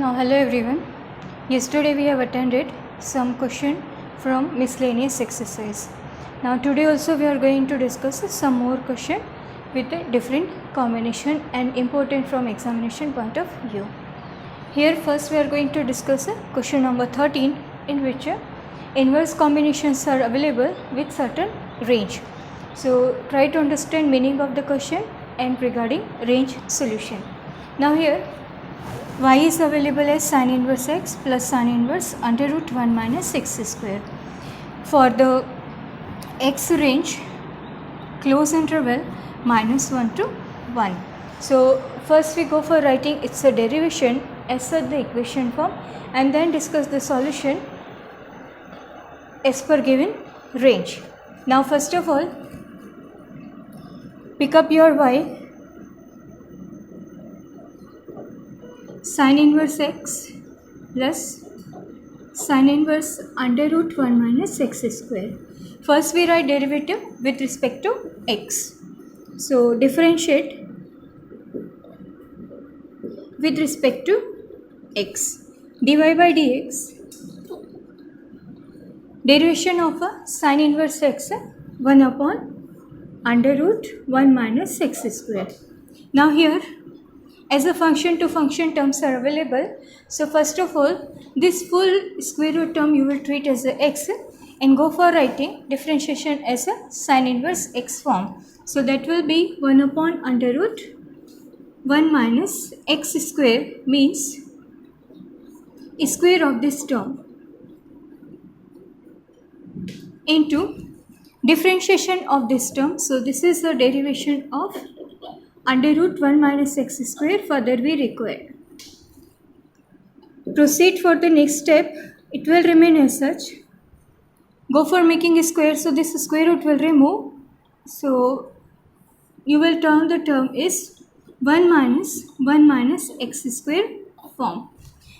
Now hello everyone. Yesterday we have attended some question from miscellaneous exercise. Now today also we are going to discuss some more question with a different combination and important from examination point of view. Here first we are going to discuss question number 13 in which inverse combinations are available with certain range. So try to understand meaning of the question and regarding range solution. Now here y is available as sin inverse x plus sin inverse under root 1 minus x square. For the x range, close interval minus 1 to 1. So first we go for writing its a derivation as per the equation form and then discuss the solution as per given range. Now first of all, pick up your y, sin inverse x plus sin inverse under root 1 minus x square. First we write derivative with respect to x. So differentiate with respect to x. dy by dx, derivation of a sin inverse x 1 upon under root 1 minus x square. Now here as a function to function terms are available. So first of all, this full square root term you will treat as a x and go for writing differentiation as a sin inverse x form. So that will be 1 upon under root 1 minus x square means square of this term into differentiation of this term. So this is the derivation of under root 1 minus x square further we require. Proceed for the next step. It will remain as such. Go for making a square. So this square root will remove. So you will turn the term is 1 minus x square form.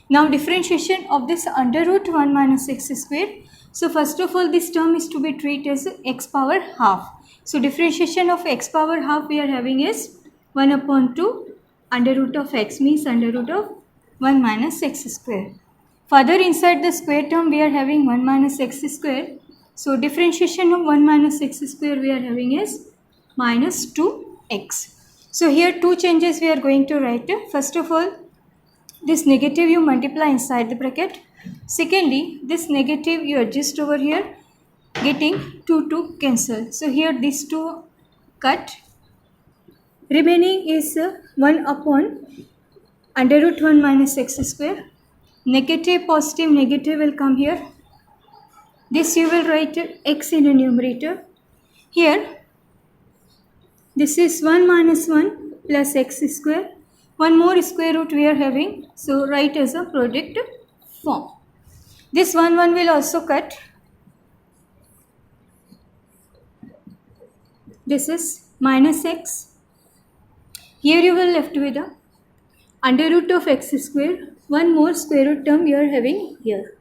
Now differentiation of this under root 1 minus x square. So first of all, this term is to be treated as x power half. So differentiation of x power half we are having is 1 upon 2 under root of x means under root of 1 minus x square. Further inside the square term we are having 1 minus x square. So differentiation of 1 minus x square we are having is minus 2x. So here two changes we are going to write. First of all, this negative you multiply inside the bracket. Secondly, this negative you adjust over here, getting 2 to cancel. So here these two cut. Remaining is 1 upon under root 1 minus x square. Negative, positive, negative will come here. This you will write x in a numerator. Here, this is 1 minus 1 plus x square. One more square root we are having. So write as a product form. This 1 will also cut. This is minus x. Here you will left with a under root of x square. One more square root term you are having here.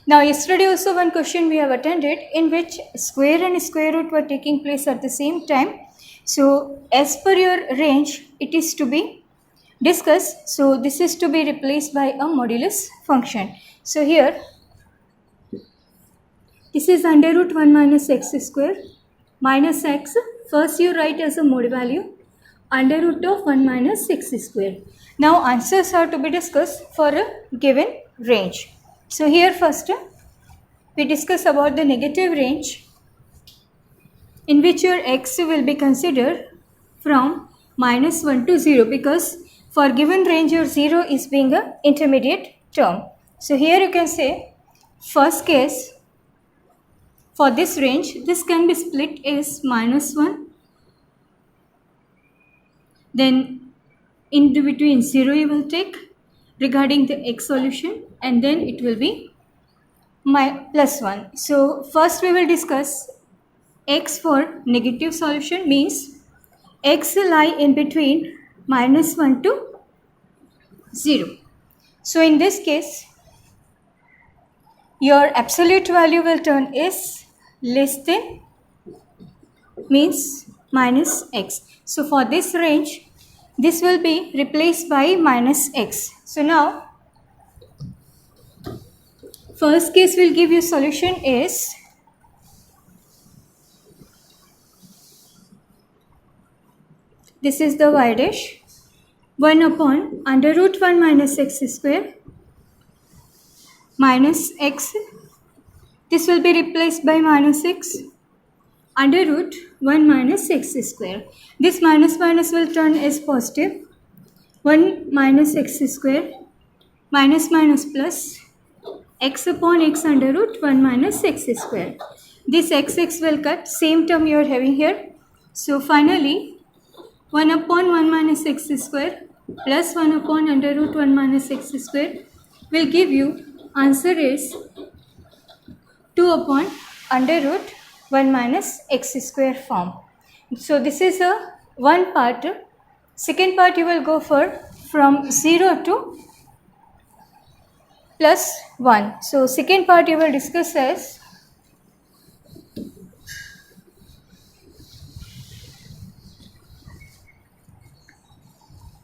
Now yesterday also one question we have attended in which square and square root were taking place at the same time. So as per your range it is to be discussed. So this is to be replaced by a modulus function. So here this is under root 1 minus x square minus x. First you write as a mod value under root of 1 minus x square. Now answers are to be discussed for a given range. So here first we discuss about the negative range in which your x will be considered from minus 1 to 0 because for given range your 0 is being an intermediate term. So here you can say first case for this range this can be split as minus 1. Then in the between 0 you will take regarding the x solution and then it will be my plus 1. So first we will discuss x for negative solution means x lie in between minus 1 to 0. So in this case your absolute value will turn is less than means minus x. So for this range, this will be replaced by minus x. So now First case will give you solution is this is the y dash 1 upon under root 1 minus x square minus x. This will be replaced by minus x under root 1 minus x square. This minus minus will turn as positive. 1 minus x square minus minus plus x upon x under root 1 minus x square. This x will cut, same term you are having here. So finally 1 upon 1 minus x square plus 1 upon under root 1 minus x square will give you answer is 2 upon under root 1 minus x square form. So this is a one part. Second part you will go for from 0 to plus 1. So second part you will discuss as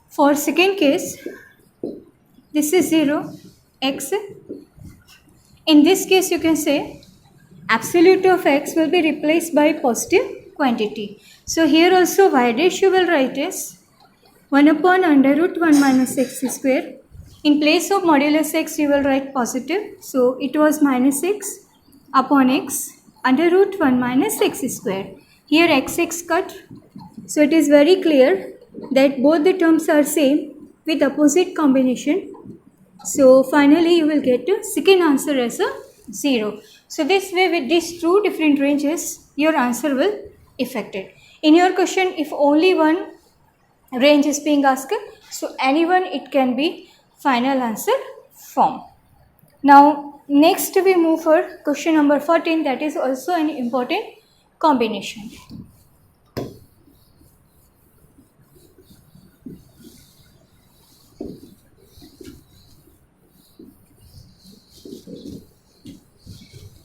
for second case, this is 0, x. In this case, you can say absolute of x will be replaced by positive quantity. So here also y dash you will write as 1 upon under root 1 minus x square. In place of modulus x, you will write positive. So it was minus x upon x under root 1 minus x square. Here x cut. So it is very clear that both the terms are same with opposite combination. So finally you will get a second answer as a 0. So this way with these two different ranges your answer will affected. In your question if only one range is being asked, so anyone it can be final answer form. Now next we move for question number 14, that is also an important combination.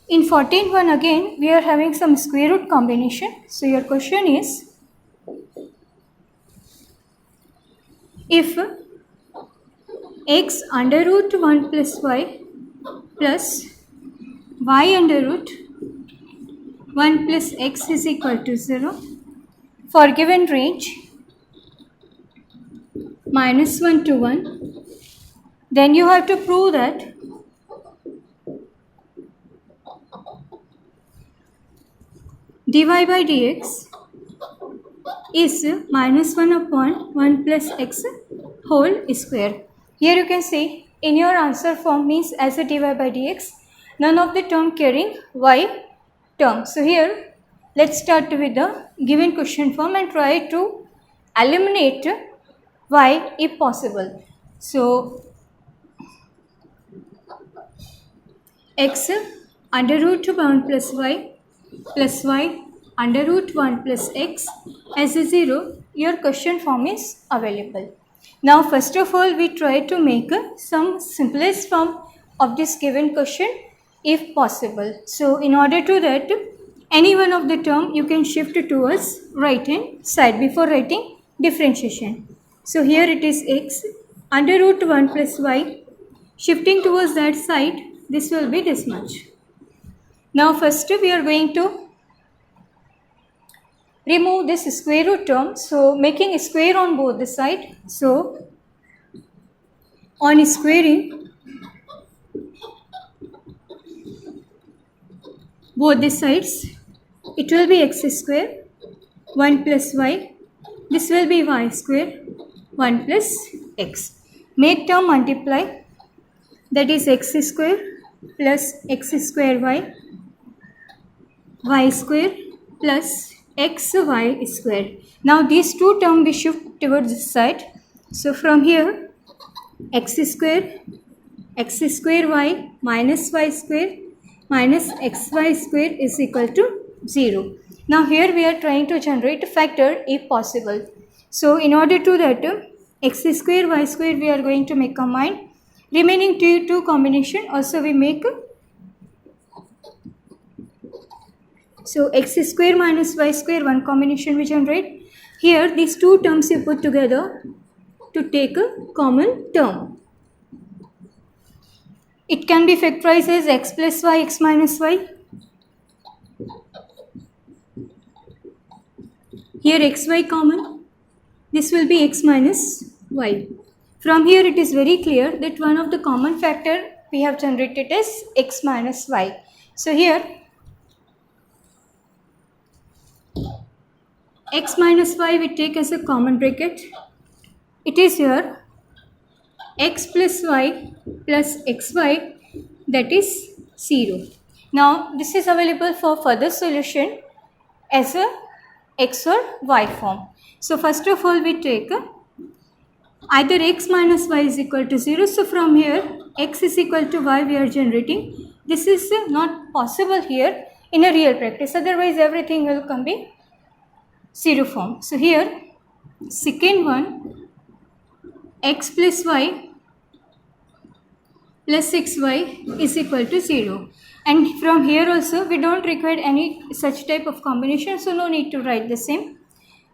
In 14.1 again we are having some square root combination. So your question is if x under root 1 plus y plus y under root 1 plus x is equal to 0 for given range minus 1 to 1, then you have to prove that dy by dx is minus 1 upon 1 plus x whole square. Here you can see in your answer form means as a dy by dx, none of the term carrying y term. So here let's start with the given question form and try to eliminate y if possible. So x under root 1 plus y under root 1 plus x as a 0, your question form is available. Now first of all we try to make some simplest form of this given question if possible. So in order to that, any one of the term you can shift towards right hand side before writing differentiation. So here it is x under root 1 plus y, shifting towards that side, this will be this much. Now first we are going to remove this square root term, so making a square on both the side. So on squaring both the sides, it will be x square 1 plus y, this will be y square 1 plus x. Make term multiply, that is x square plus x square y square plus xy square. Now these two terms we shift towards this side. So from here x square y minus y square minus xy square is equal to 0. Now here we are trying to generate a factor if possible. So in order to that x square y square we are going to make combine. Remaining two combination also we make. So x square minus y square one combination we generate. Here these two terms you put together to take a common term. It can be factorized as x plus y, x minus y. Here xy common. This will be x minus y. From here it is very clear that one of the common factor we have generated is x minus y. So here x minus y we take as a common bracket. It is here x plus y plus xy, that is 0. Now this is available for further solution as a x or y form. So first of all we take either x minus y is equal to 0. So from here x is equal to y we are generating. This is not possible here in a real practice, otherwise everything will come be 0 form. So here second one, x plus y plus xy is equal to 0. And from here also we don't require any such type of combination, so no need to write the same.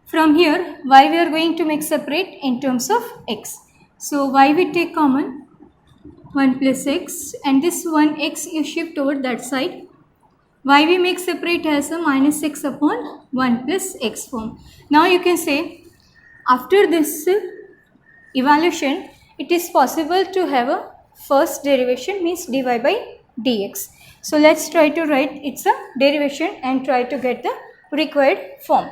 From here y we are going to make separate in terms of x. So y we take common 1 plus x, and this 1x you shift over that side. Y we make separate as a minus x upon 1 plus x form. Now you can say after this evaluation it is possible to have a first derivation, means dy by dx. So let's try to write its a derivation and try to get the required form.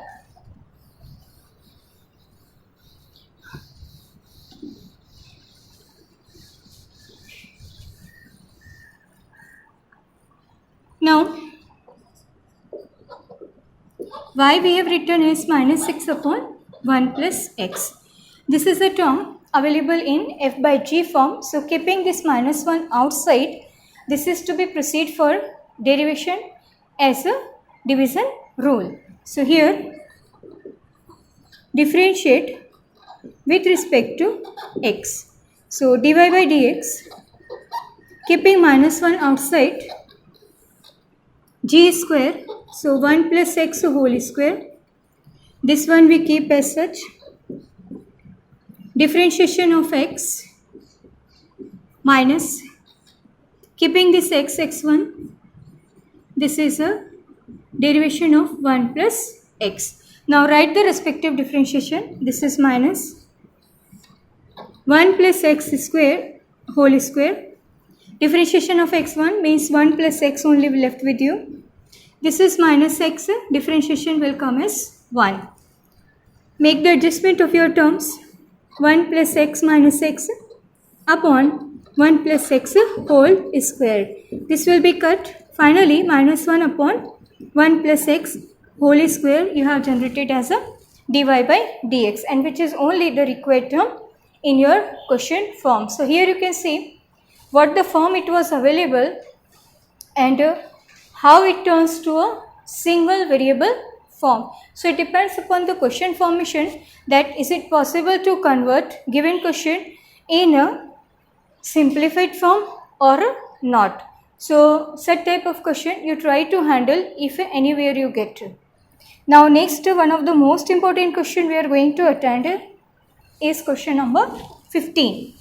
Now y we have written is minus 6 upon 1 plus x. This is a term available in f by g form. So keeping this minus 1 outside, this is to be proceed for derivation as a division rule. So here differentiate with respect to x. So dy by dx, keeping minus 1 outside, g square, so 1 plus x whole square. This one we keep as such. Differentiation of x minus, keeping this x, x1, this is a derivation of 1 plus x. Now write the respective differentiation. This is minus 1 plus x square whole square. Differentiation of x1 means 1 plus x only left with you. This is minus x, differentiation will come as 1. Make the adjustment of your terms. 1 plus x minus x upon 1 plus x whole square. This will be cut. Finally, minus 1 upon 1 plus x whole square you have generated as a dy by dx, and which is only the required term in your question form. So here you can see what the form it was available and how it turns to a single variable form. So it depends upon the question formation, that is it possible to convert given question in a simplified form or not. So such type of question you try to handle if anywhere you get to. Now next, one of the most important question we are going to attend is question number 15.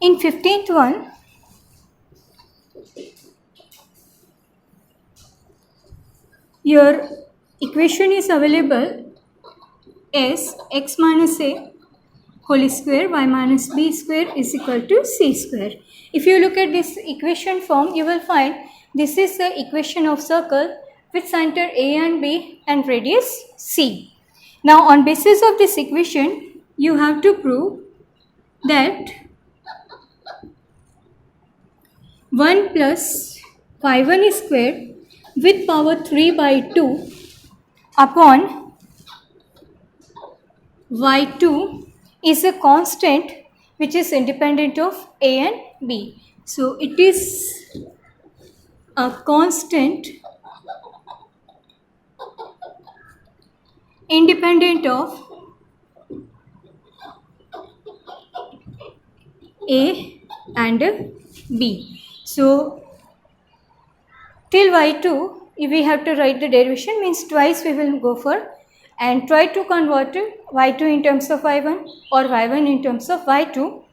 In 15th one, your equation is available as x minus a whole square y minus b square is equal to c square. If you look at this equation form, you will find this is the equation of circle with center a and b and radius c. Now on basis of this equation, you have to prove that 1 plus y1 square with power 3 by 2 upon y2 is a constant which is independent of a and b. So it is a constant independent of a and b. So till y2 we have to write the derivation, means twice we will go for, and try to convert y2 in terms of y1 or y1 in terms of y2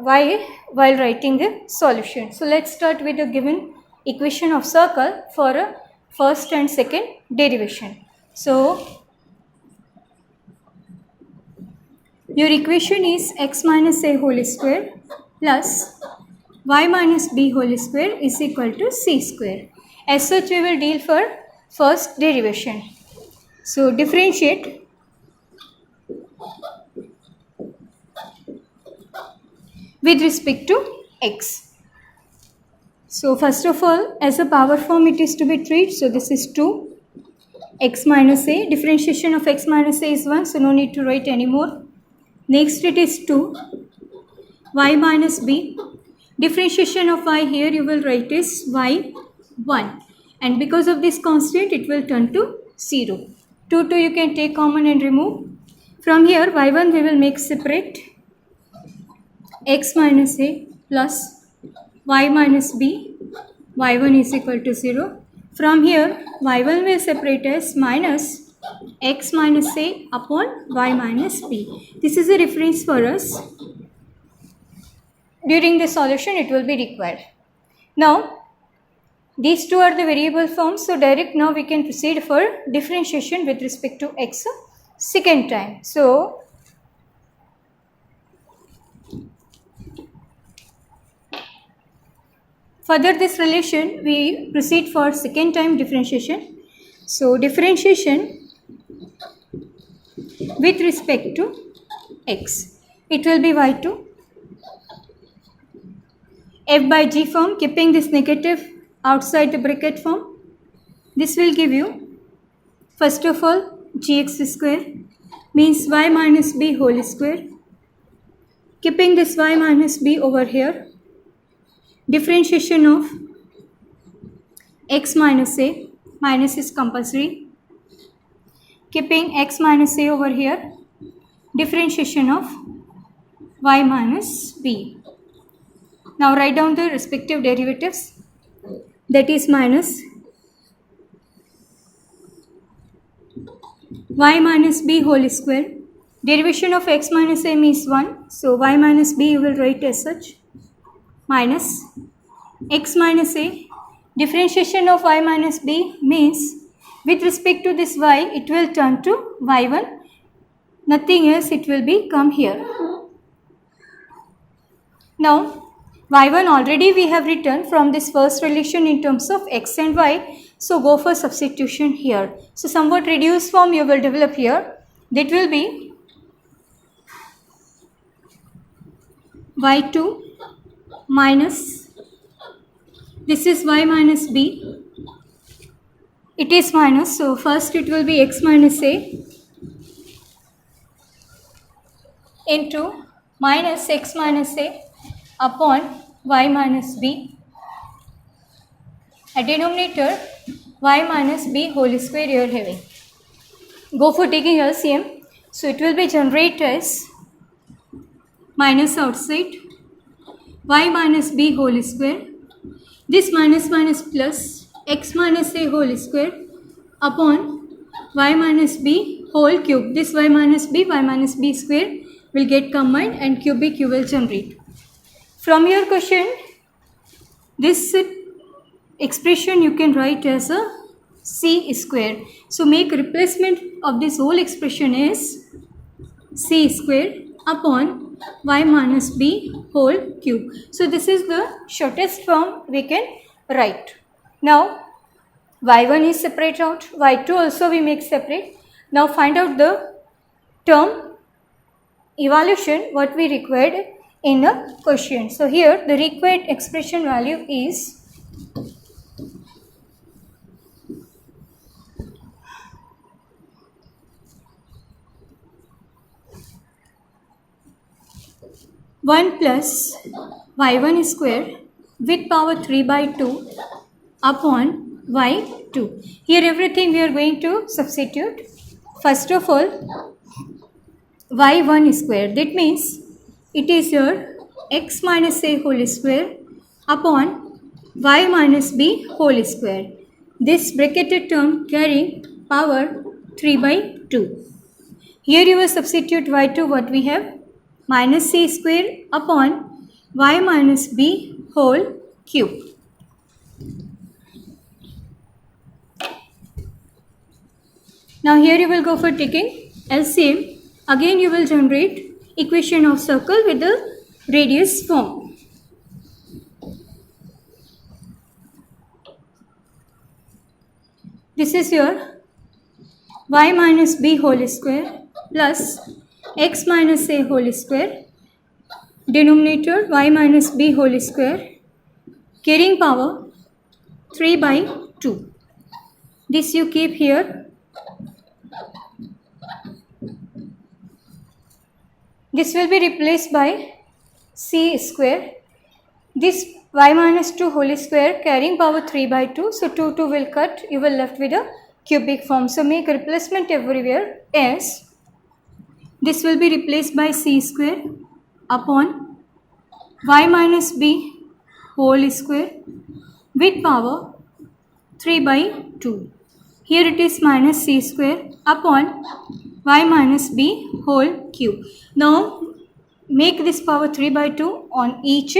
while writing the solution. So let's start with the given equation of circle for a first and second derivation. So your equation is x minus a whole square plus y minus b whole square is equal to c square. As such, we will deal for first derivation. So differentiate with respect to x. So first of all, as a power form it is to be treated. So this is 2 x minus a. Differentiation of x minus a is 1, so no need to write anymore. Next it is 2 y minus b. Differentiation of y here you will write is y1, and because of this constant it will turn to 0. 2 you can take common and remove. From here y1 we will make separate, x minus a plus y minus b, y1 is equal to 0. From here y1 will separate as minus x minus a upon y minus b. This is a reference for us. During the solution it will be required. Now these two are the variable forms, so direct now we can proceed for differentiation with respect to x second time. So further this relation we proceed for second time differentiation. So differentiation with respect to x, it will be y2 f by g form, keeping this negative outside the bracket form. This will give you first of all gx square, means y minus b whole square, keeping this y minus b over here. Differentiation of x minus a, minus is compulsory, keeping x minus a over here. Differentiation of y minus b. Now write down the respective derivatives, that is minus y minus b whole square. Derivation of x minus a means 1, so y minus b you will write as such, minus x minus a. Differentiation of y minus b means with respect to this y it will turn to y1, nothing else, it will be come here. Now y1 already we have written from this first relation in terms of x and y, so go for substitution here. So somewhat reduced form you will develop here, that will be y2 minus, this is y minus b, it is minus, so first it will be x minus a into minus x minus a upon y minus b, a denominator y minus b whole square you are having. Go for taking LCM, so it will be generated as minus outside y minus b whole square, this minus minus plus x minus a whole square upon y minus b whole cube. This y minus b square will get combined and cubic you will generate. From your question, this expression you can write as a c square. So make replacement of this whole expression is c square upon y minus b whole cube. So this is the shortest form we can write. Now y1 is separate out, y2 also we make separate. Now find out the term evaluation what we required in the question. So here the required expression value is one plus y1 square with power 3 by 2 upon y2. Here everything we are going to substitute. First of all y1 square, that means it is your x minus a whole square upon y minus b whole square. This bracketed term carrying power 3 by 2. Here you will substitute y2 what we have, minus c square upon y minus b whole cube. Now here you will go for taking LCM. Again you will generate equation of circle with the radius form. This is your y minus b whole square plus x minus a whole square, denominator y minus b whole square, carrying power 3 by 2. This you keep here. This will be replaced by c square. This y minus 2 whole square carrying power 3 by 2. So 2 will cut. You will left with a cubic form. So make replacement everywhere as this will be replaced by c square upon y minus b whole square with power 3 by 2. Here it is minus c square upon y minus b whole cube. Now make this power 3 by 2 on each.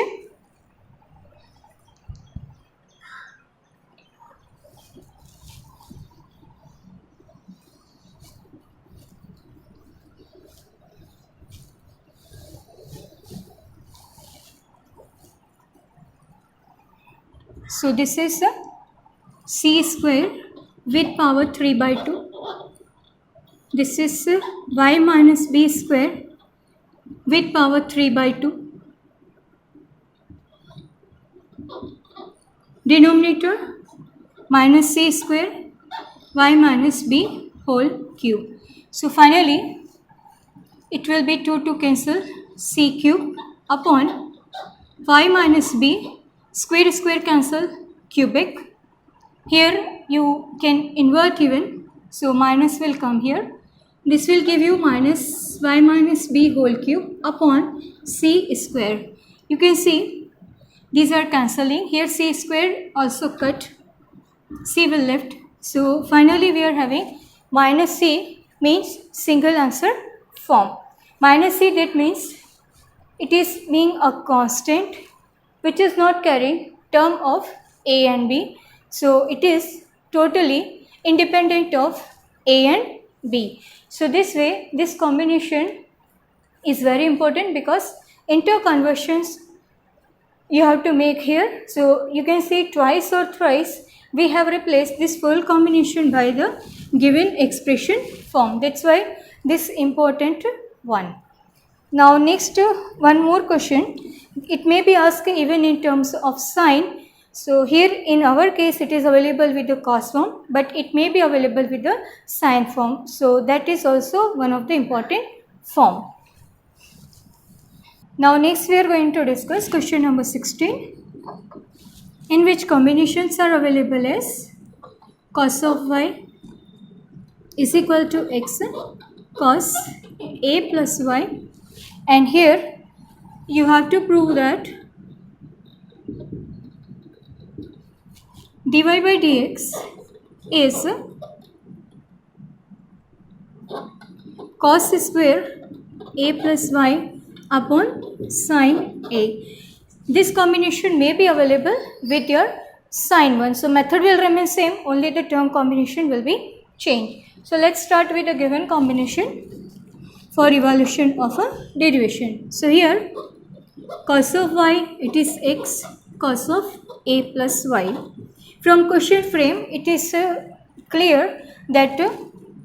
So this is c square with power 3 by 2. This is y minus b square with power 3 by 2. Denominator minus c square y minus b whole cube. So finally it will be 2 cancel, c cube upon y minus b square cancel, cubic. Here you can invert even, so minus will come here. This will give you minus y minus b whole cube upon c square. You can see these are cancelling. Here c square also cut, c will left. So finally we are having minus c means single answer form. Minus c, that means it is being a constant which is not carrying term of a and b. So it is totally independent of a and b. So this way this combination is very important because interconversions you have to make here. So you can see twice or thrice we have replaced this full combination by the given expression form. That's why this important one. Now next one more question. It may be asked even in terms of sign. So here in our case it is available with the cos form, but it may be available with the sine form. So that is also one of the important form. Now next we are going to discuss question number 16, in which combinations are available as cos of y is equal to x cos a plus y, and here you have to prove that dy by dx is cos square a plus y upon sine a. This combination may be available with your sine one. So method will remain same, only the term combination will be changed. So let's start with a given combination for evaluation of a derivation. So here cos of y, it is x cos of a plus y. From question frame it is clear that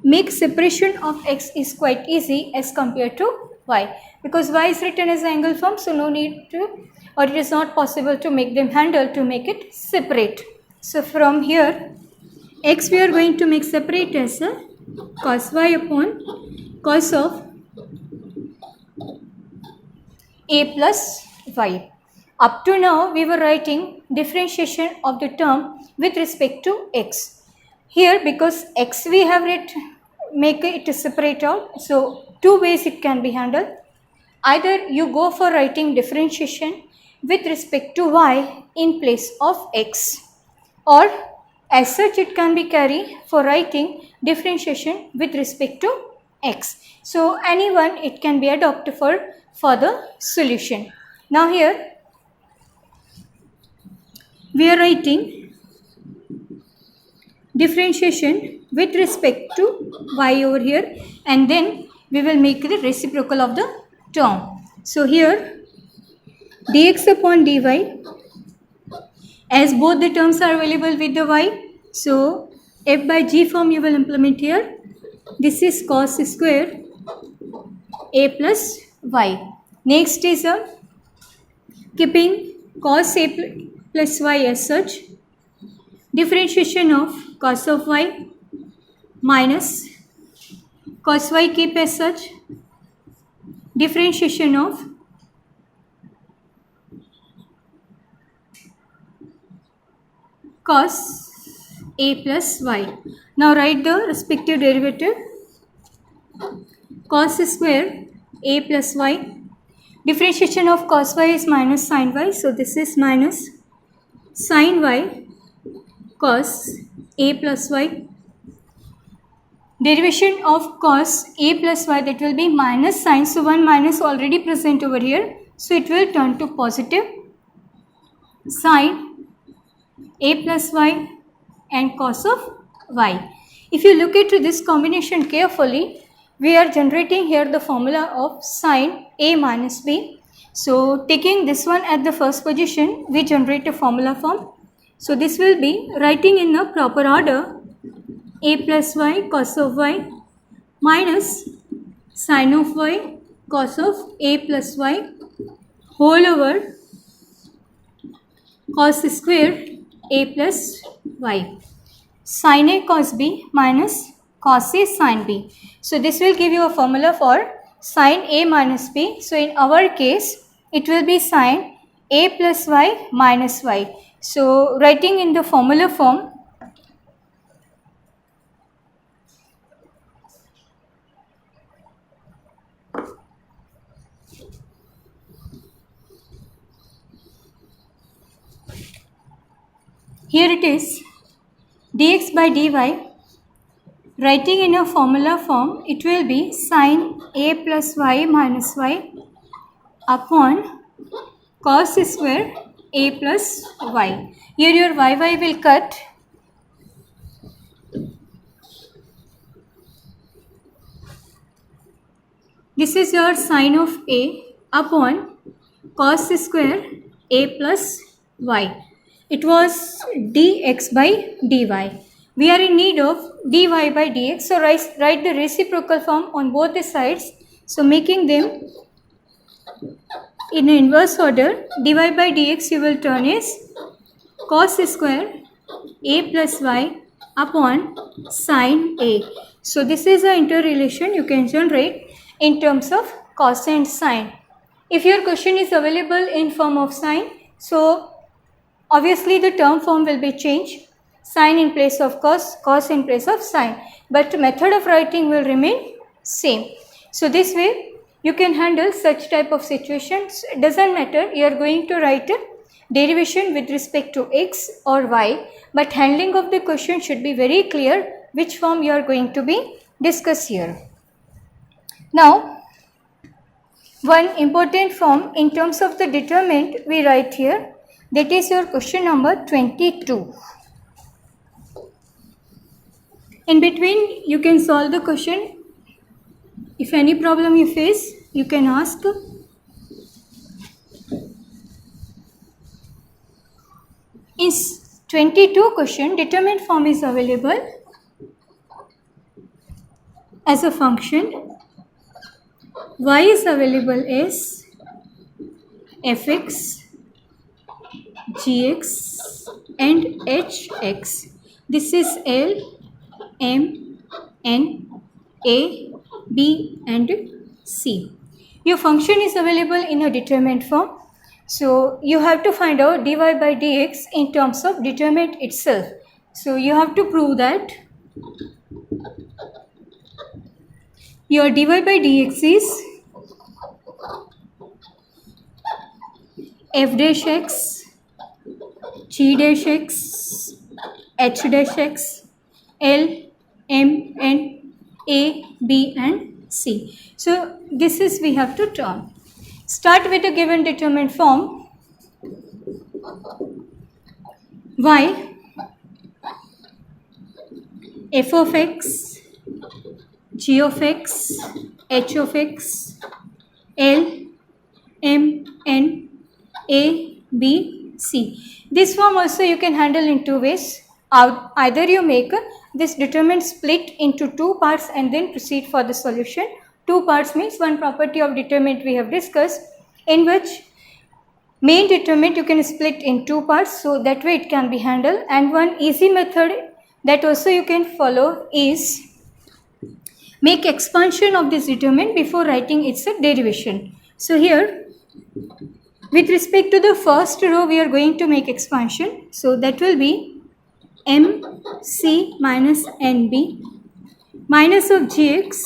make separation of x is quite easy as compared to y, because y is written as angle form, so no need to, or it is not possible to make them handle to make it separate. So from here x we are going to make separate as cos y upon cos of a plus y. Up to now we were writing differentiation of the term with respect to x. Here because x we have make it separate out, so two ways it can be handled. Either you go for writing differentiation with respect to y in place of x, or as such it can be carried for writing differentiation with respect to x. So anyone it can be adopted for the solution. Now here we are writing differentiation with respect to y over here, and then we will make the reciprocal of the term. So here dx upon dy, as both the terms are available with the y, so f by g form you will implement here. This is cos square a plus y. Next is keeping cos a plus y as such, differentiation of cos of y minus cos y keep as such, differentiation of cos a plus y. Now write the respective derivative. Cos square a plus y, differentiation of cos y is minus sin y, so this is minus sin y cos a plus y. Derivation of cos a plus y, that will be minus sin, so one minus already present over here, so it will turn to positive sin a plus y and cos of y. If you look into this combination carefully, we are generating here the formula of sin a minus b. So taking this one at the first position, we generate a formula form. So this will be writing in the proper order: a plus y cos of y minus sin of y cos of a plus y whole over cos square a plus y, sin a cos b minus cos a sin b. So this will give you a formula for sin a minus b. So in our case, it will be sin a plus y minus y. So writing in the formula form, here it is dx by dy. Writing in a formula form, it will be sin a plus y minus y upon cos square a plus y. Here your y will cut. This is your sin of a upon cos square a plus y. It was dx by dy. We are in need of dy by dx, so write the reciprocal form on both the sides. So making them in inverse order, dy by dx you will turn as cos square a plus y upon sin a. So this is an interrelation you can generate in terms of cos and sin. If your question is available in form of sin, so obviously the term form will be changed. Sin in place of cos, cos in place of sin, but method of writing will remain same. So this way you can handle such type of situations. It doesn't matter, you are going to write a derivation with respect to x or y, but handling of the question should be very clear which form you are going to be discussed here. Now one important form in terms of the determinant we write here, that is your question number 22. In between you can solve the question. If any problem you face, you can ask. In 22 question, determinant form is available as a function. Y is available as fx, gx and hx. This is L, M, N, A, B and C. Your function is available in a determinant form. So you have to find out dy by dx in terms of determinant itself. So you have to prove that your dy by dx is f dash x G dash x, H dash x, L, M, N, A, B and C. So this is we have to turn. Start with the given determinant form. Y f of x, g of x, h of x, L, M, N, A, B, C. This form also you can handle in two ways. Either you make this determinant split into two parts and then proceed for the solution. Two parts means one property of determinant we have discussed, in which main determinant you can split in two parts, so that way it can be handled. And one easy method that also you can follow is make expansion of this determinant before writing its derivation. So here, with respect to the first row, we are going to make expansion. So that will be MC minus NB minus of GX.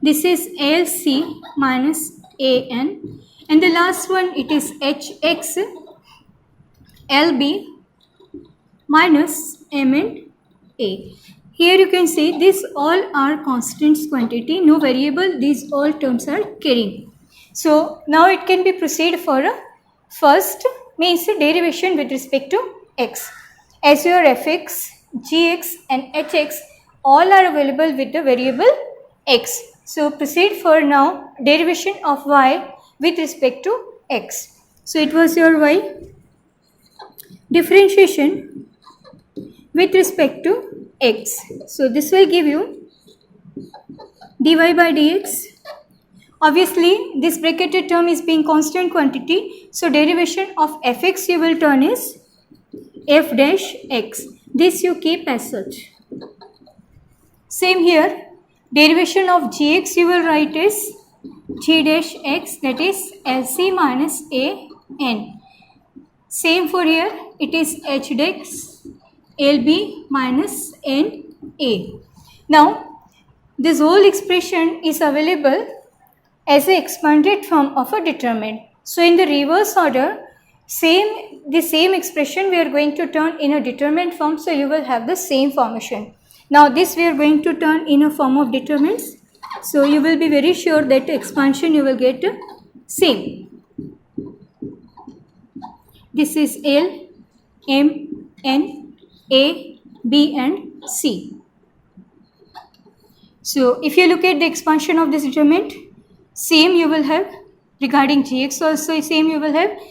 This is LC minus AN. And the last one, it is HX LB minus M and A. Here you can see these all are constants quantity, no variable, these all terms are carrying. So now it can be proceed for a first means derivation with respect to x. As your fx, gx and hx all are available with the variable x. So proceed for now derivation of y with respect to x. So it was your y differentiation with respect to x. So this will give you dy by dx. Obviously this bracketed term is being constant quantity, so derivation of fx you will turn is f dash x. This you keep as such. Same here, derivation of gx you will write as g dash x, that is lc minus a n. Same for here, it is h dash lb minus n a. Now this whole expression is available as an expanded form of a determinant. So in the reverse order, the same expression we are going to turn in a determinant form, so you will have the same formation. Now this we are going to turn in a form of determinants, so you will be very sure that expansion you will get same. This is L, M, N, A, B and C. So if you look at the expansion of this determinant, same you will have regarding gx also, same you will have